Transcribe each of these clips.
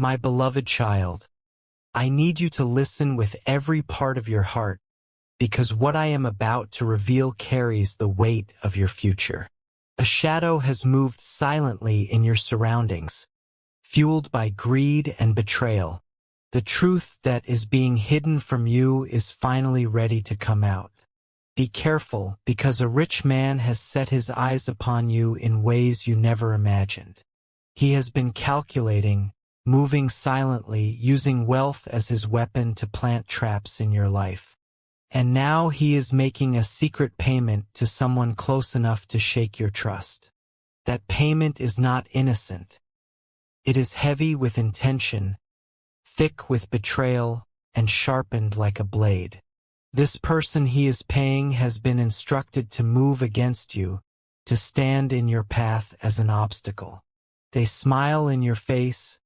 My beloved child, I need you to listen with every part of your heart, because what I am about to reveal carries the weight of your future. A shadow has moved silently in your surroundings, fueled by greed and betrayal. The truth that is being hidden from you is finally ready to come out. Be careful, because a rich man has set his eyes upon you in ways you never imagined. He has been calculating, moving silently, using wealth as his weapon to plant traps in your life. And now he is making a secret payment to someone close enough to shake your trust. That payment is not innocent. It is heavy with intention, thick with betrayal, and sharpened like a blade. This person he is paying has been instructed to move against you, to stand in your path as an obstacle. They smile in your face,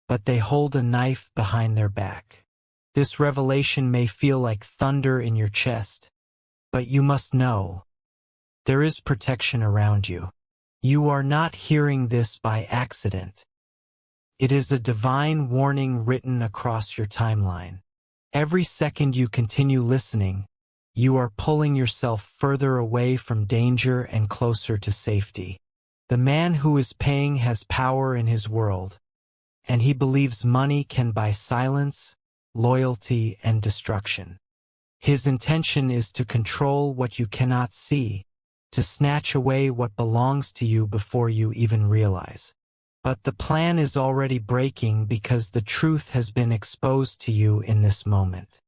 but they hold a knife behind their back. This revelation may feel like thunder in your chest, but you must know, there is protection around you. You are not hearing this by accident. It is a divine warning written across your timeline. Every second you continue listening, you are pulling yourself further away from danger and closer to safety. The man who is paying has power in his world, and he believes money can buy silence, loyalty, and destruction. His intention is to control what you cannot see, to snatch away what belongs to you before you even realize. But the plan is already breaking because the truth has been exposed to you in this moment.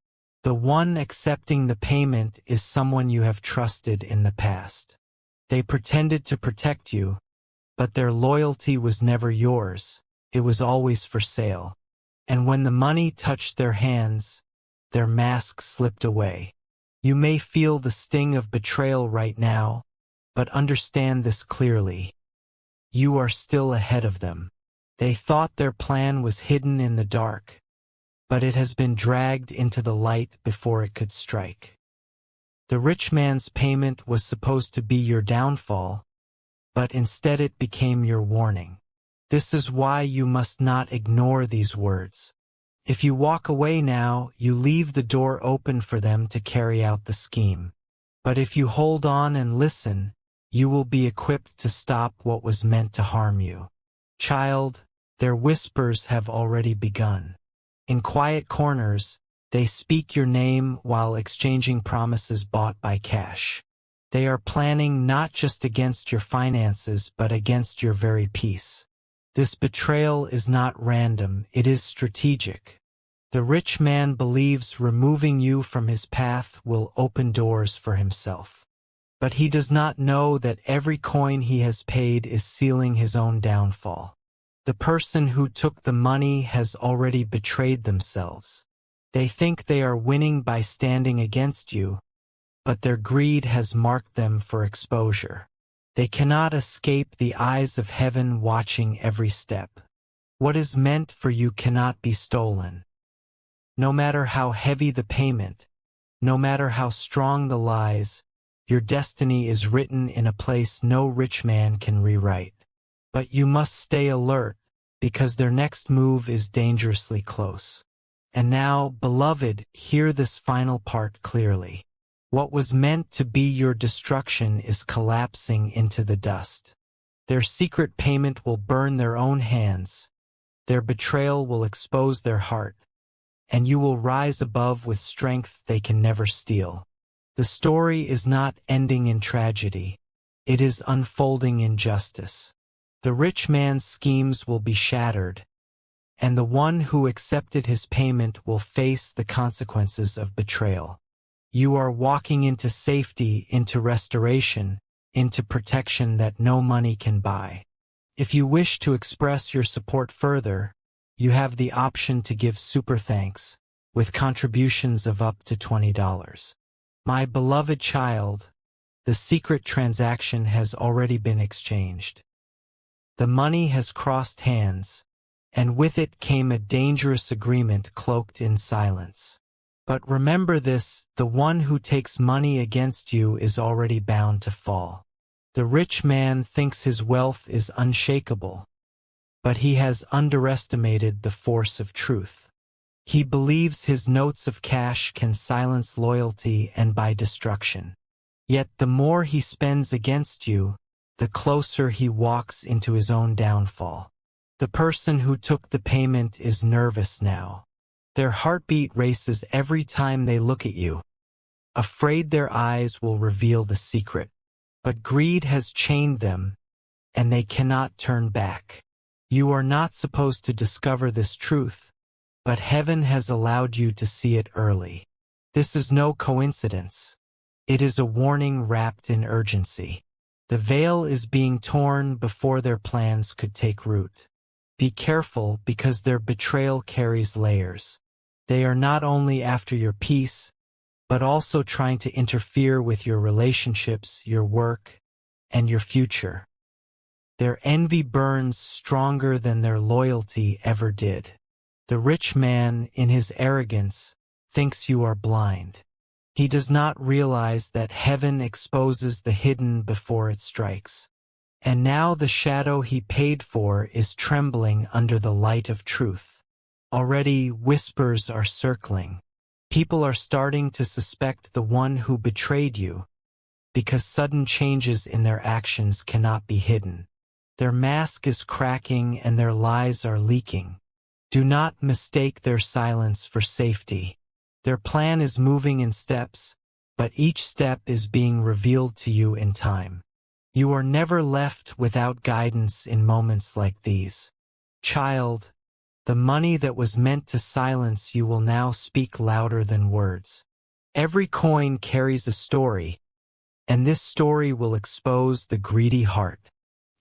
The one accepting the payment is someone you have trusted in the past. They pretended to protect you, but their loyalty was never yours. It was always for sale. And when the money touched their hands, their mask slipped away. You may feel the sting of betrayal right now, but understand this clearly. You are still ahead of them. They thought their plan was hidden in the dark, but it has been dragged into the light before it could strike. The rich man's payment was supposed to be your downfall, but instead it became your warning. This is why you must not ignore these words. If you walk away now, you leave the door open for them to carry out the scheme. But if you hold on and listen, you will be equipped to stop what was meant to harm you. Child, their whispers have already begun. In quiet corners, they speak your name while exchanging promises bought by cash. They are planning not just against your finances but against your very peace. This betrayal is not random, it is strategic. The rich man believes removing you from his path will open doors for himself. But he does not know that every coin he has paid is sealing his own downfall. The person who took the money has already betrayed themselves. They think they are winning by standing against you, but their greed has marked them for exposure. They cannot escape the eyes of heaven watching every step. What is meant for you cannot be stolen. No matter how heavy the payment, no matter how strong the lies, your destiny is written in a place no rich man can rewrite. But you must stay alert, because their next move is dangerously close. And now, beloved, hear this final part clearly. What was meant to be your destruction is collapsing into the dust. Their secret payment will burn their own hands. Their betrayal will expose their heart. And you will rise above with strength they can never steal. The story is not ending in tragedy. It is unfolding in justice. The rich man's schemes will be shattered, and the one who accepted his payment will face the consequences of betrayal. You are walking into safety, into restoration, into protection that no money can buy. If you wish to express your support further, you have the option to give super thanks, with contributions of up to $20. My beloved child, the secret transaction has already been exchanged. The money has crossed hands, and with it came a dangerous agreement cloaked in silence. But remember this, the one who takes money against you is already bound to fall. The rich man thinks his wealth is unshakable, but he has underestimated the force of truth. He believes his notes of cash can silence loyalty and buy destruction. Yet the more he spends against you, the closer he walks into his own downfall. The person who took the payment is nervous now. Their heartbeat races every time they look at you, afraid their eyes will reveal the secret. But greed has chained them, and they cannot turn back. You are not supposed to discover this truth, but heaven has allowed you to see it early. This is no coincidence. It is a warning wrapped in urgency. The veil is being torn before their plans could take root. Be careful, because their betrayal carries layers. They are not only after your peace, but also trying to interfere with your relationships, your work, and your future. Their envy burns stronger than their loyalty ever did. The rich man, in his arrogance, thinks you are blind. He does not realize that heaven exposes the hidden before it strikes. And now the shadow he paid for is trembling under the light of truth. Already whispers are circling. People are starting to suspect the one who betrayed you, because sudden changes in their actions cannot be hidden. Their mask is cracking and their lies are leaking. Do not mistake their silence for safety. Their plan is moving in steps, but each step is being revealed to you in time. You are never left without guidance in moments like these. Child, the money that was meant to silence you will now speak louder than words. Every coin carries a story, and this story will expose the greedy heart.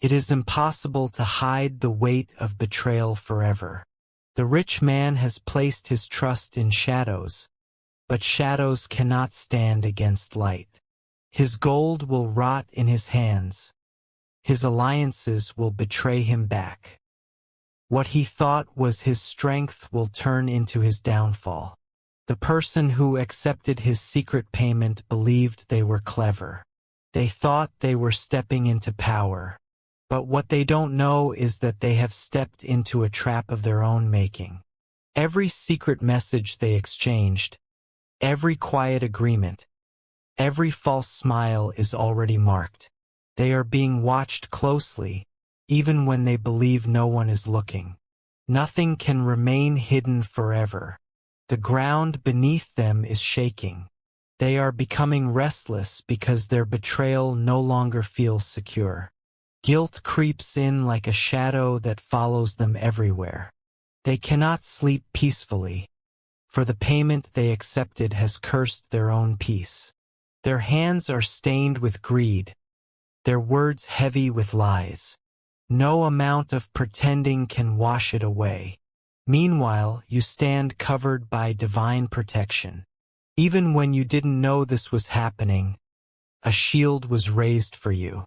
It is impossible to hide the weight of betrayal forever. The rich man has placed his trust in shadows, but shadows cannot stand against light. His gold will rot in his hands. His alliances will betray him back. What he thought was his strength will turn into his downfall. The person who accepted his secret payment believed they were clever. They thought they were stepping into power. But what they don't know is that they have stepped into a trap of their own making. Every secret message they exchanged, every quiet agreement, every false smile is already marked. They are being watched closely, even when they believe no one is looking. Nothing can remain hidden forever. The ground beneath them is shaking. They are becoming restless because their betrayal no longer feels secure. Guilt creeps in like a shadow that follows them everywhere. They cannot sleep peacefully, for the payment they accepted has cursed their own peace. Their hands are stained with greed, their words heavy with lies. No amount of pretending can wash it away. Meanwhile, you stand covered by divine protection. Even when you didn't know this was happening, a shield was raised for you.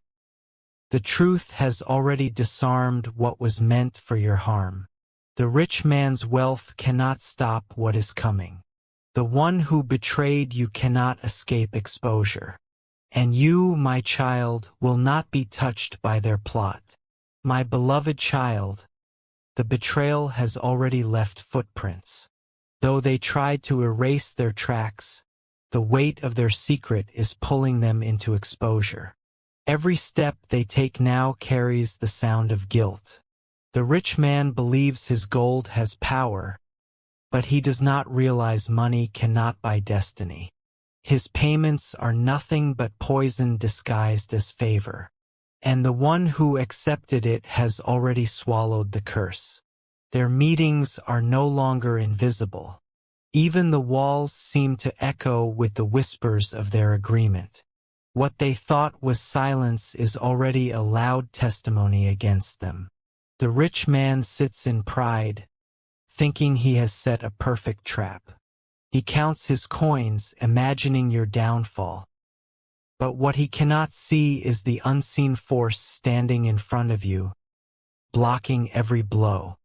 The truth has already disarmed what was meant for your harm. The rich man's wealth cannot stop what is coming. The one who betrayed you cannot escape exposure. And you, my child, will not be touched by their plot. My beloved child, the betrayal has already left footprints. Though they tried to erase their tracks, the weight of their secret is pulling them into exposure. Every step they take now carries the sound of guilt. The rich man believes his gold has power, but he does not realize money cannot buy destiny. His payments are nothing but poison disguised as favor. And the one who accepted it has already swallowed the curse. Their meetings are no longer invisible. Even the walls seem to echo with the whispers of their agreement. What they thought was silence is already a loud testimony against them. The rich man sits in pride, thinking he has set a perfect trap. He counts his coins, imagining your downfall. But what he cannot see is the unseen force standing in front of you, blocking every blow.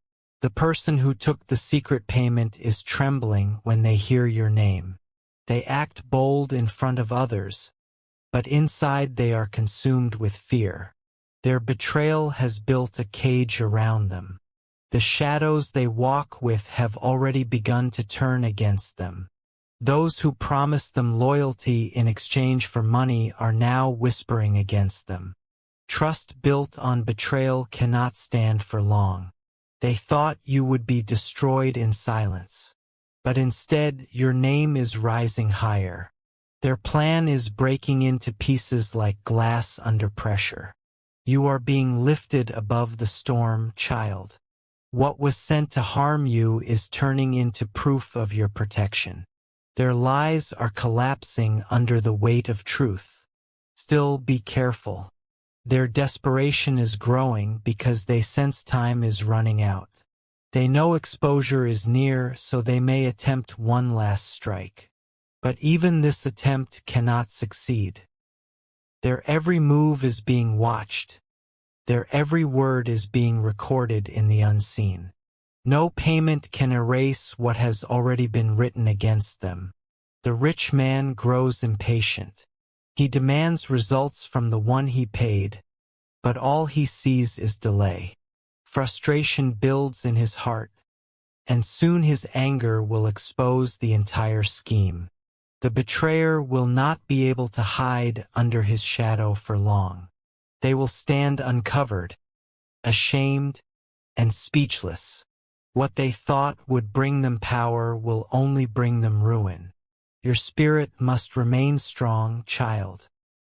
The person who took the secret payment is trembling when they hear your name. They act bold in front of others, but inside they are consumed with fear. Their betrayal has built a cage around them. The shadows they walk with have already begun to turn against them. Those who promised them loyalty in exchange for money are now whispering against them. Trust built on betrayal cannot stand for long. They thought you would be destroyed in silence. But instead, your name is rising higher. Their plan is breaking into pieces like glass under pressure. You are being lifted above the storm, child. What was sent to harm you is turning into proof of your protection. Their lies are collapsing under the weight of truth. Still, be careful. Their desperation is growing because they sense time is running out. They know exposure is near, so they may attempt one last strike. But even this attempt cannot succeed. Their every move is being watched. Their every word is being recorded in the unseen. No payment can erase what has already been written against them. The rich man grows impatient. He demands results from the one he paid, but all he sees is delay. Frustration builds in his heart, and soon his anger will expose the entire scheme. The betrayer will not be able to hide under his shadow for long. They will stand uncovered, ashamed, and speechless. What they thought would bring them power will only bring them ruin. Your spirit must remain strong, child.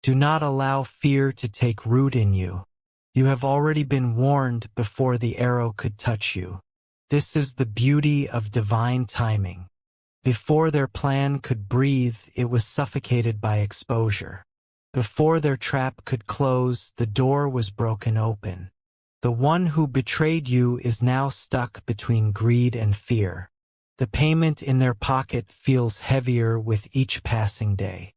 Do not allow fear to take root in you. You have already been warned before the arrow could touch you. This is the beauty of divine timing. Before their plan could breathe, it was suffocated by exposure. Before their trap could close, the door was broken open. The one who betrayed you is now stuck between greed and fear. The payment in their pocket feels heavier with each passing day.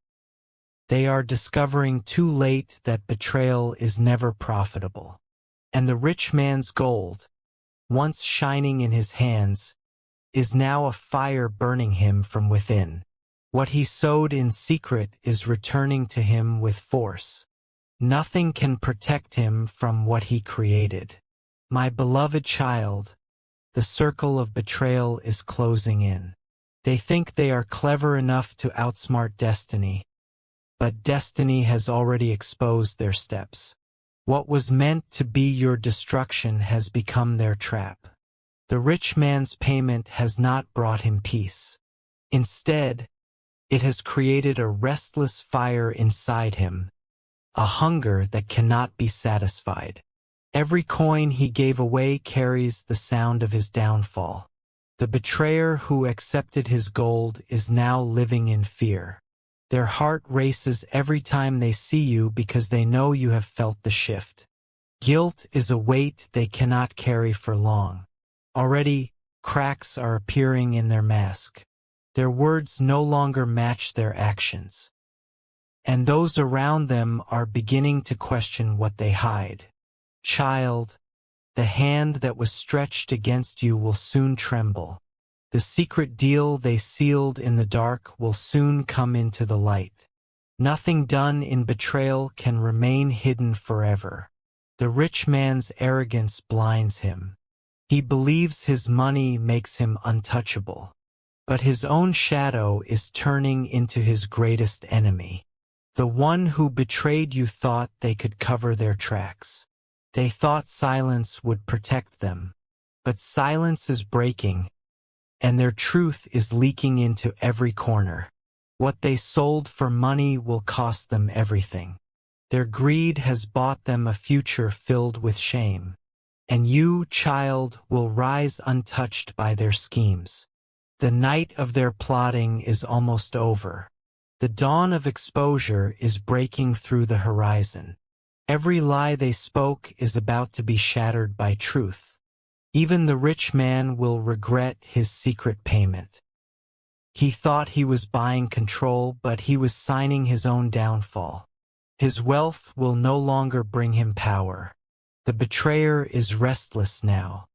They are discovering too late that betrayal is never profitable. And the rich man's gold, once shining in his hands, is now a fire burning him from within. What he sowed in secret is returning to him with force. Nothing can protect him from what he created. My beloved child, the circle of betrayal is closing in. They think they are clever enough to outsmart destiny, but destiny has already exposed their steps. What was meant to be your destruction has become their trap. The rich man's payment has not brought him peace. Instead, it has created a restless fire inside him, a hunger that cannot be satisfied. Every coin he gave away carries the sound of his downfall. The betrayer who accepted his gold is now living in fear. Their heart races every time they see you because they know you have felt the shift. Guilt is a weight they cannot carry for long. Already, cracks are appearing in their mask. Their words no longer match their actions. And those around them are beginning to question what they hide. Child, the hand that was stretched against you will soon tremble. The secret deal they sealed in the dark will soon come into the light. Nothing done in betrayal can remain hidden forever. The rich man's arrogance blinds him. He believes his money makes him untouchable. But his own shadow is turning into his greatest enemy. The one who betrayed you thought they could cover their tracks. They thought silence would protect them. But silence is breaking, and their truth is leaking into every corner. What they sold for money will cost them everything. Their greed has bought them a future filled with shame. And you, child, will rise untouched by their schemes. The night of their plotting is almost over. The dawn of exposure is breaking through the horizon. Every lie they spoke is about to be shattered by truth. Even the rich man will regret his secret payment. He thought he was buying control, but he was signing his own downfall. His wealth will no longer bring him power. The betrayer is restless now.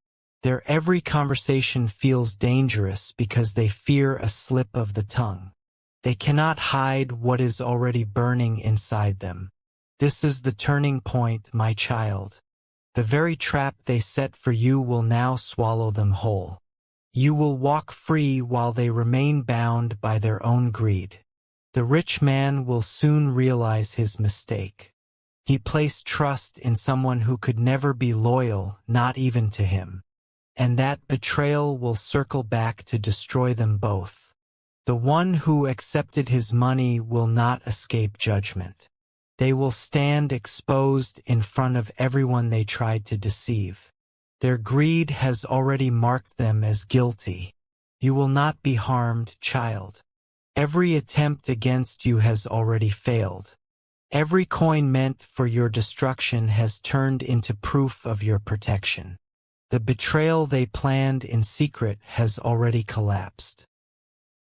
Their every conversation feels dangerous because they fear a slip of the tongue. They cannot hide what is already burning inside them. This is the turning point, my child. The very trap they set for you will now swallow them whole. You will walk free while they remain bound by their own greed. The rich man will soon realize his mistake. He placed trust in someone who could never be loyal, not even to him. And that betrayal will circle back to destroy them both. The one who accepted his money will not escape judgment. They will stand exposed in front of everyone they tried to deceive. Their greed has already marked them as guilty. You will not be harmed, child. Every attempt against you has already failed. Every coin meant for your destruction has turned into proof of your protection. The betrayal they planned in secret has already collapsed.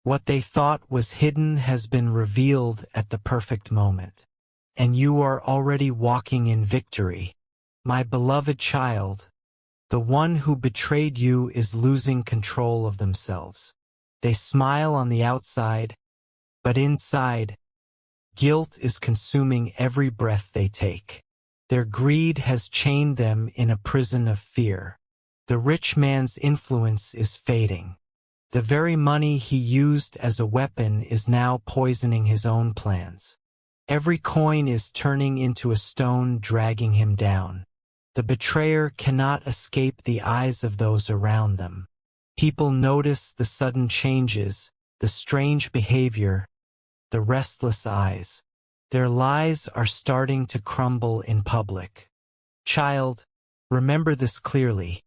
What they thought was hidden has been revealed at the perfect moment. And you are already walking in victory. My beloved child, the one who betrayed you is losing control of themselves. They smile on the outside, but inside, guilt is consuming every breath they take. Their greed has chained them in a prison of fear. The rich man's influence is fading. The very money he used as a weapon is now poisoning his own plans. Every coin is turning into a stone, dragging him down. The betrayer cannot escape the eyes of those around them. People notice the sudden changes, the strange behavior, the restless eyes. Their lies are starting to crumble in public. Child, remember this clearly.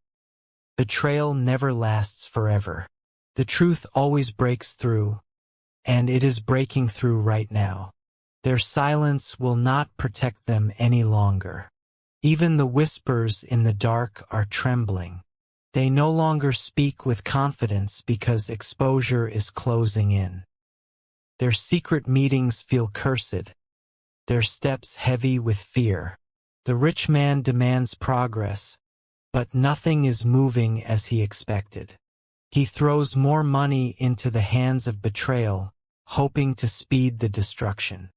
Betrayal never lasts forever. The truth always breaks through, and it is breaking through right now. Their silence will not protect them any longer. Even the whispers in the dark are trembling. They no longer speak with confidence because exposure is closing in. Their secret meetings feel cursed, their steps heavy with fear. The rich man demands progress, but nothing is moving as he expected. He throws more money into the hands of betrayal, hoping to speed the destruction.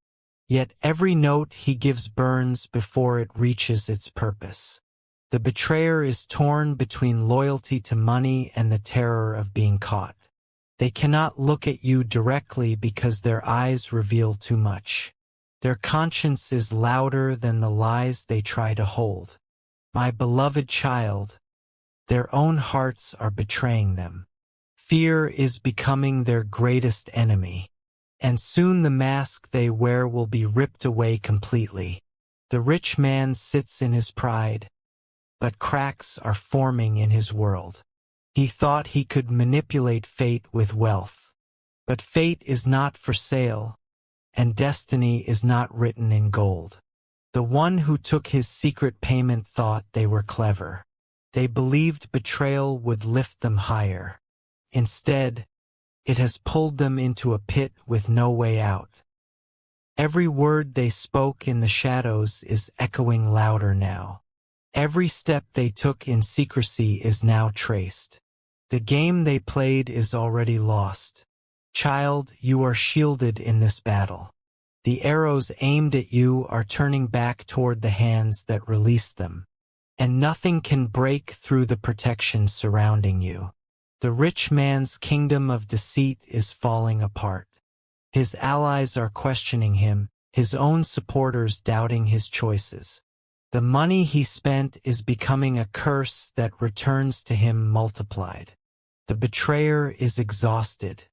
Yet every note he gives burns before it reaches its purpose. The betrayer is torn between loyalty to money and the terror of being caught. They cannot look at you directly because their eyes reveal too much. Their conscience is louder than the lies they try to hold. My beloved child, their own hearts are betraying them. Fear is becoming their greatest enemy. And soon the mask they wear will be ripped away completely. The rich man sits in his pride, but cracks are forming in his world. He thought he could manipulate fate with wealth. But fate is not for sale, and destiny is not written in gold. The one who took his secret payment thought they were clever. They believed betrayal would lift them higher. Instead, it has pulled them into a pit with no way out. Every word they spoke in the shadows is echoing louder now. Every step they took in secrecy is now traced. The game they played is already lost. Child, you are shielded in this battle. The arrows aimed at you are turning back toward the hands that released them. And nothing can break through the protection surrounding you. The rich man's kingdom of deceit is falling apart. His allies are questioning him, his own supporters doubting his choices. The money he spent is becoming a curse that returns to him multiplied. The betrayer is exhausted.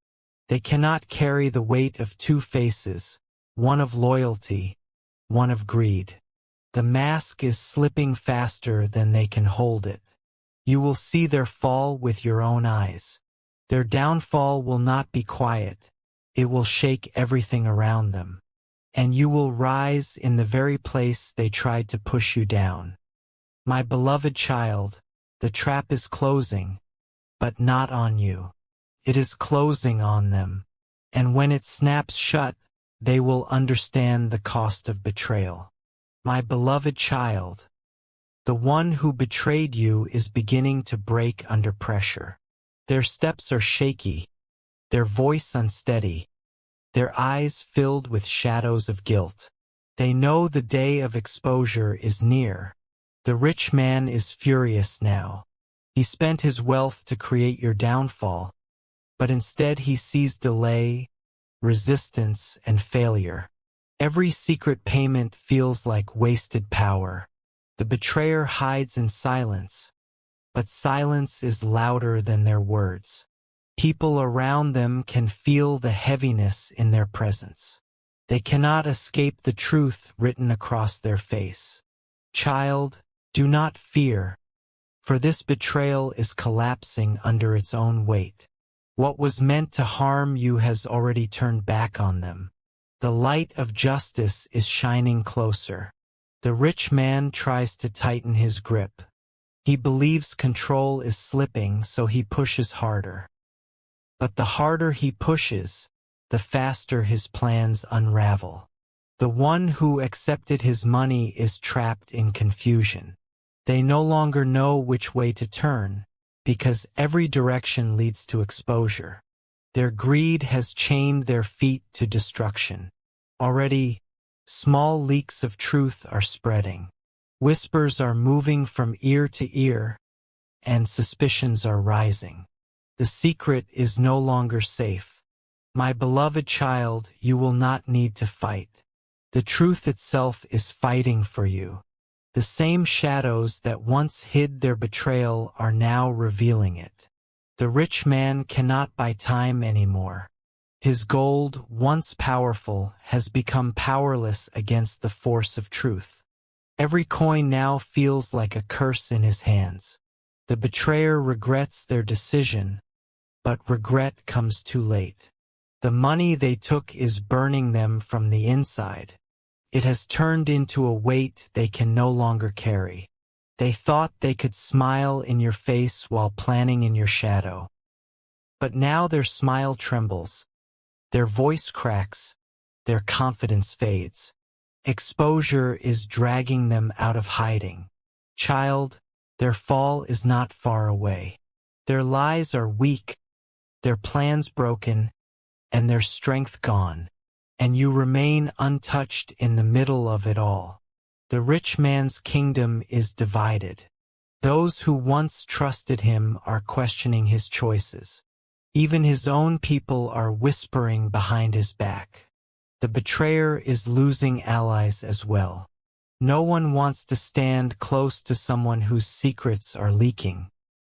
They cannot carry the weight of two faces, one of loyalty, one of greed. The mask is slipping faster than they can hold it. You will see their fall with your own eyes. Their downfall will not be quiet. It will shake everything around them. And you will rise in the very place they tried to push you down. My beloved child, the trap is closing, but not on you. It is closing on them. And when it snaps shut, they will understand the cost of betrayal. My beloved child, the one who betrayed you is beginning to break under pressure. Their steps are shaky, their voice unsteady, their eyes filled with shadows of guilt. They know the day of exposure is near, The rich man is furious now. He spent his wealth to create your downfall, but instead he sees delay, resistance, and failure. Every secret payment feels like wasted power. The betrayer hides in silence, but silence is louder than their words. People around them can feel the heaviness in their presence. They cannot escape the truth written across their face. Child, do not fear, for this betrayal is collapsing under its own weight. What was meant to harm you has already turned back on them. The light of justice is shining closer. The rich man tries to tighten his grip. He believes control is slipping, so he pushes harder. But the harder he pushes, the faster his plans unravel. The one who accepted his money is trapped in confusion. They no longer know which way to turn, because every direction leads to exposure. Their greed has chained their feet to destruction. Already, small leaks of truth are spreading. Whispers are moving from ear to ear, and suspicions are rising. The secret is no longer safe. My beloved child, you will not need to fight. The truth itself is fighting for you. The same shadows that once hid their betrayal are now revealing it. The rich man cannot buy time anymore. His gold, once powerful, has become powerless against the force of truth. Every coin now feels like a curse in his hands. The betrayer regrets their decision, but regret comes too late. The money they took is burning them from the inside. It has turned into a weight they can no longer carry. They thought they could smile in your face while planning in your shadow. But now their smile trembles. Their voice cracks. Their confidence fades. Exposure is dragging them out of hiding. Child, their fall is not far away. Their lies are weak, their plans broken, and their strength gone. And you remain untouched in the middle of it all. The rich man's kingdom is divided. Those who once trusted him are questioning his choices. Even his own people are whispering behind his back. The betrayer is losing allies as well. No one wants to stand close to someone whose secrets are leaking.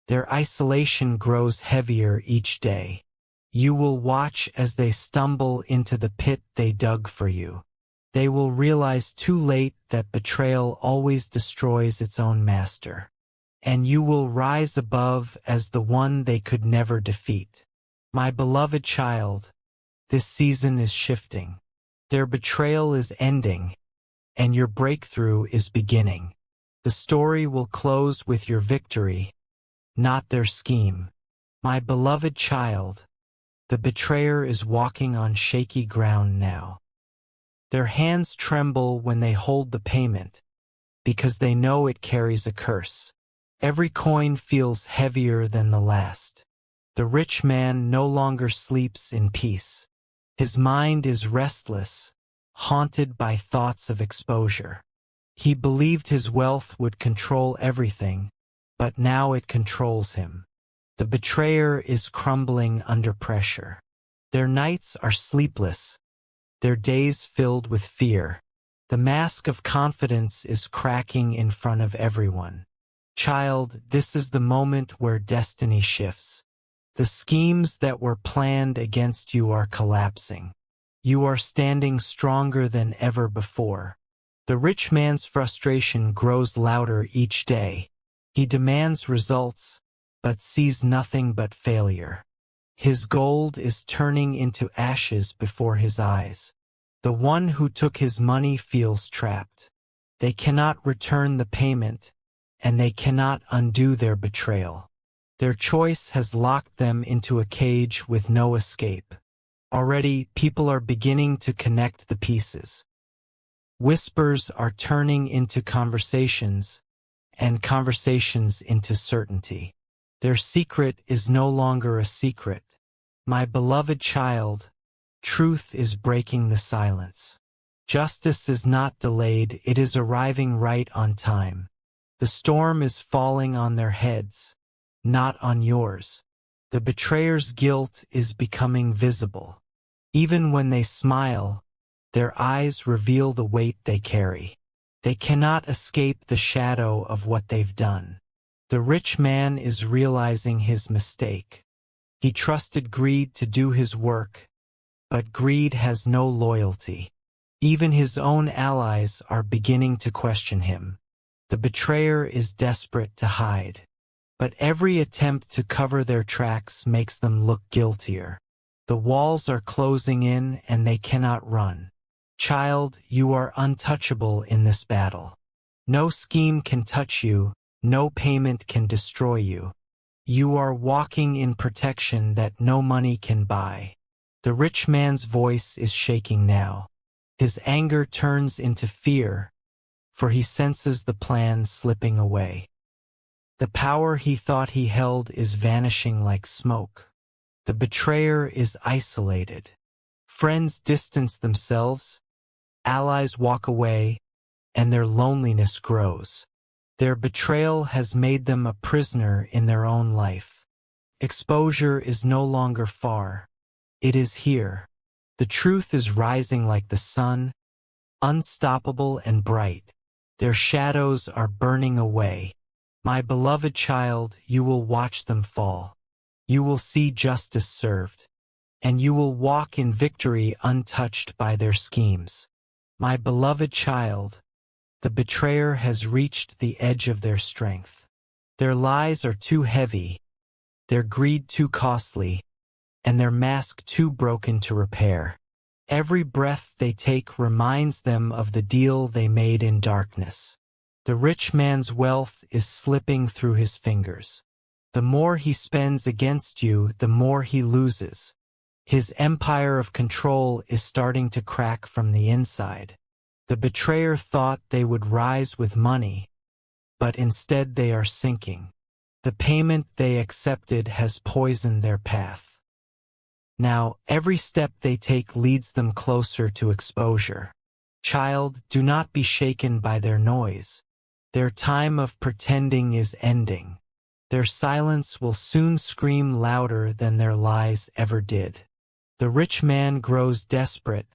Their isolation grows heavier each day. You will watch as they stumble into the pit they dug for you. They will realize too late that betrayal always destroys its own master. And you will rise above as the one they could never defeat. My beloved child, this season is shifting. Their betrayal is ending, and your breakthrough is beginning. The story will close with your victory, not their scheme. My beloved child, the betrayer is walking on shaky ground now. Their hands tremble when they hold the payment, because they know it carries a curse. Every coin feels heavier than the last. The rich man no longer sleeps in peace. His mind is restless, haunted by thoughts of exposure. He believed his wealth would control everything, but now it controls him. The betrayer is crumbling under pressure. Their nights are sleepless, their days filled with fear. The mask of confidence is cracking in front of everyone. Child, this is the moment where destiny shifts. The schemes that were planned against you are collapsing. You are standing stronger than ever before. The rich man's frustration grows louder each day. He demands results, but sees nothing but failure. His gold is turning into ashes before his eyes. The one who took his money feels trapped. They cannot return the payment, and they cannot undo their betrayal. Their choice has locked them into a cage with no escape. Already, people are beginning to connect the pieces. Whispers are turning into conversations, and conversations into certainty. Their secret is no longer a secret. My beloved child, truth is breaking the silence. Justice is not delayed, it is arriving right on time. The storm is falling on their heads, not on yours. The betrayer's guilt is becoming visible. Even when they smile, their eyes reveal the weight they carry. They cannot escape the shadow of what they've done. The rich man is realizing his mistake. He trusted greed to do his work, but greed has no loyalty. Even his own allies are beginning to question him. The betrayer is desperate to hide, but every attempt to cover their tracks makes them look guiltier. The walls are closing in and they cannot run. Child, you are untouchable in this battle. No scheme can touch you, no payment can destroy you. You are walking in protection that no money can buy. The rich man's voice is shaking now. His anger turns into fear, for he senses the plan slipping away. The power he thought he held is vanishing like smoke. The betrayer is isolated. Friends distance themselves, allies walk away, and their loneliness grows. Their betrayal has made them a prisoner in their own life. Exposure is no longer far. It is here. The truth is rising like the sun, unstoppable and bright. Their shadows are burning away. My beloved child, you will watch them fall. You will see justice served, and you will walk in victory untouched by their schemes. My beloved child, the betrayer has reached the edge of their strength. Their lies are too heavy, their greed too costly, and their mask too broken to repair. Every breath they take reminds them of the deal they made in darkness. The rich man's wealth is slipping through his fingers. The more he spends against you, the more he loses. His empire of control is starting to crack from the inside. The betrayer thought they would rise with money, but instead they are sinking. The payment they accepted has poisoned their path. Now, every step they take leads them closer to exposure. Child, do not be shaken by their noise. Their time of pretending is ending. Their silence will soon scream louder than their lies ever did. The rich man grows desperate,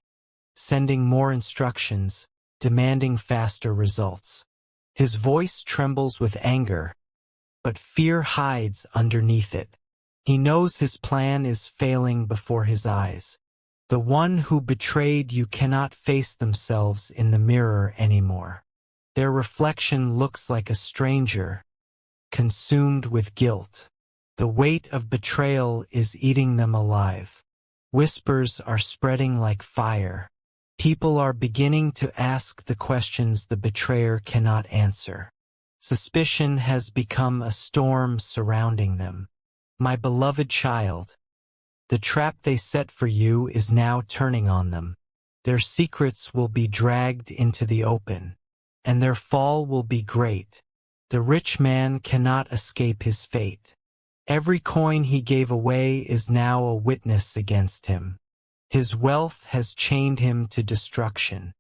sending more instructions, demanding faster results. His voice trembles with anger, but fear hides underneath it. He knows his plan is failing before his eyes. The one who betrayed you cannot face themselves in the mirror anymore. Their reflection looks like a stranger, consumed with guilt. The weight of betrayal is eating them alive. Whispers are spreading like fire. People are beginning to ask the questions the betrayer cannot answer. Suspicion has become a storm surrounding them. My beloved child, the trap they set for you is now turning on them. Their secrets will be dragged into the open, and their fall will be great. The rich man cannot escape his fate. Every coin he gave away is now a witness against him. His wealth has chained him to destruction.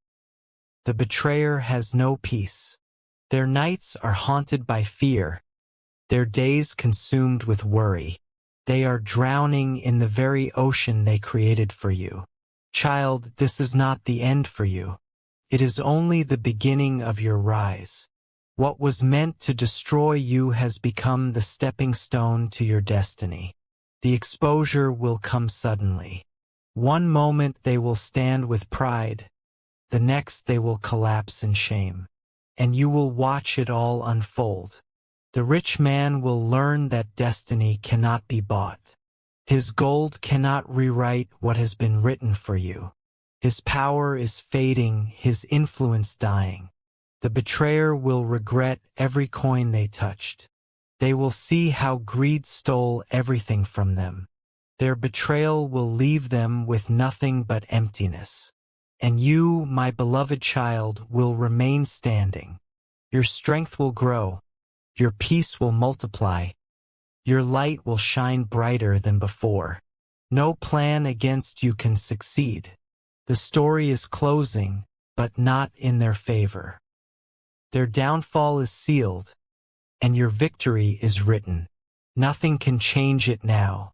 The betrayer has no peace. Their nights are haunted by fear, their days consumed with worry. They are drowning in the very ocean they created for you. Child, this is not the end for you. It is only the beginning of your rise. What was meant to destroy you has become the stepping stone to your destiny. The exposure will come suddenly. One moment they will stand with pride, the next they will collapse in shame. And you will watch it all unfold. The rich man will learn that destiny cannot be bought. His gold cannot rewrite what has been written for you. His power is fading, his influence dying. The betrayer will regret every coin they touched. They will see how greed stole everything from them. Their betrayal will leave them with nothing but emptiness. And you, my beloved child, will remain standing. Your strength will grow. Your peace will multiply. Your light will shine brighter than before. No plan against you can succeed. The story is closing, but not in their favor. Their downfall is sealed, and your victory is written. Nothing can change it now.